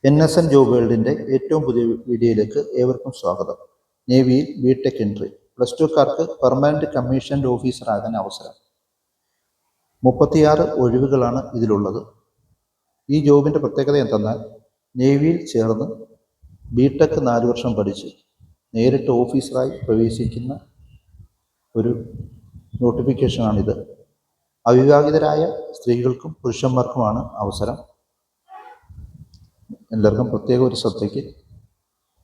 NSN job വേൾഡിൻ്റെ ഏറ്റവും പുതിയ വീഡിയോയിലേക്ക് ഏവർക്കും സ്വാഗതം. നേവിയിൽ ബിടെക് എൻട്രി +2കാർക്ക് പെർമനന്റ് കമ്മീഷൻഡ് ഓഫീസറാകാൻ അവസരം. 36 ഒഴിവുകളാണ് ഇതിലുള്ളത്. ഈ ജോബിൻ്റെ പ്രത്യേകത എന്തെന്നാൽ നേവിയിൽ ചേർന്ന് ബിടെക് 4 വർഷം പഠിച്ച് നേരിട്ട് ഓഫീസറായി പ്രവേശിക്കുന്ന ഒരു നോട്ടിഫിക്കേഷനാണിത്. അവിവാഹിതരായ സ്ത്രീകൾക്കും പുരുഷന്മാർക്കുമാണ് അവസരം. എല്ലാവർക്കും പ്രത്യേക ഒരു ശ്രദ്ധയ്ക്ക്,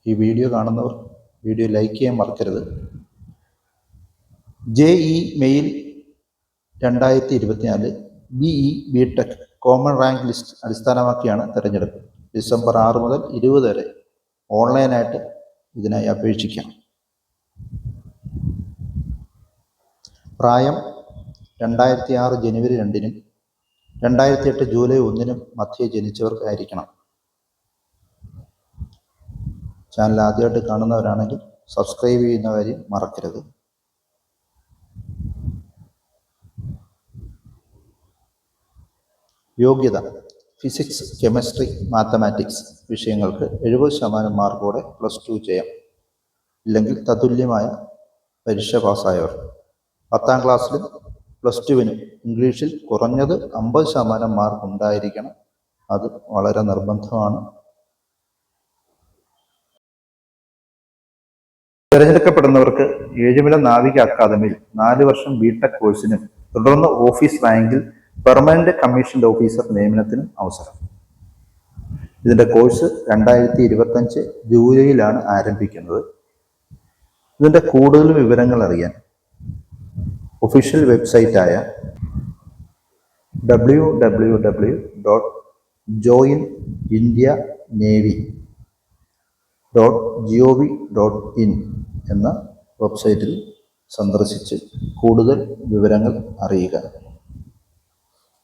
ഈ വീഡിയോ കാണുന്നവർ വീഡിയോ ലൈക്ക് ചെയ്യാൻ മറക്കരുത്. JEE main 2024 BE BTech common rank list അടിസ്ഥാനമാക്കിയാണ് തിരഞ്ഞെടുപ്പ്. ഡിസംബർ 6 മുതൽ 20 വരെ ഓൺലൈനായിട്ട് ഇതിനായി അപേക്ഷിക്കാം. പ്രായം 2006 ജനുവരി 2-നും 2008 ജൂലൈ 1-നും മധ്യേ ജനിച്ചവർക്കായിരിക്കണം. ചാനൽ ആദ്യമായിട്ട് കാണുന്നവരാണെങ്കിൽ സബ്സ്ക്രൈബ് ചെയ്യുന്ന കാര്യം മറക്കരുത്. യോഗ്യത: ഫിസിക്സ്, കെമിസ്ട്രി, മാത്തമാറ്റിക്സ് വിഷയങ്ങൾക്ക് 70% മാർക്കോടെ +2 ചെയ്യാം. ഇല്ലെങ്കിൽ തത്തുല്യമായ പരീക്ഷ പാസ്സായവർ. 10ാം ക്ലാസ്സിലും +2-നും ഇംഗ്ലീഷിൽ കുറഞ്ഞത് 50% മാർക്ക് ഉണ്ടായിരിക്കണം. അത് വളരെ നിർബന്ധമാണ്. തിരഞ്ഞെടുക്കപ്പെടുന്നവർക്ക് ഏഴിമല നാവിക അക്കാദമിയിൽ 4 വർഷം ബിടെക് കോഴ്സിനും തുടർന്ന് ഓഫീസ് റാങ്കിൽ പെർമനന്റ് കമ്മീഷൻഡ് ഓഫീസർ നിയമനത്തിനും അവസരം. ഇതിന്റെ കോഴ്സ് 2025 ജൂലൈയിലാണ് ആരംഭിക്കുന്നത്. ഇതിന്റെ കൂടുതൽ വിവരങ്ങൾ അറിയാൻ ഒഫീഷ്യൽ വെബ്സൈറ്റായ www.joinindianavy.gov.in എന്ന വെബ്സൈറ്റിൽ സന്ദർശിച്ച് കൂടുതൽ വിവരങ്ങൾ അറിയുക.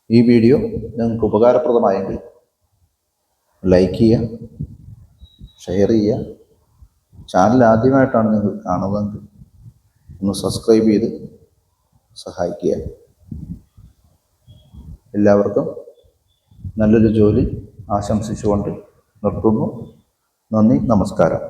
ഈ വീഡിയോ നിങ്ങൾക്ക് ഉപകാരപ്രദമായെങ്കിൽ ലൈക്ക് ചെയ്യുക, ഷെയർ ചെയ്യുക. ചാനൽ ആദ്യമായിട്ടാണ് നിങ്ങൾ കാണുന്നതെങ്കിൽ ഒന്ന് സബ്സ്ക്രൈബ് ചെയ്ത് സഹായിക്കുക. എല്ലാവർക്കും നല്ലൊരു ജോലി ആശംസിച്ചുകൊണ്ട് നിർത്തുന്നു. നന്ദി, നമസ്കാരം.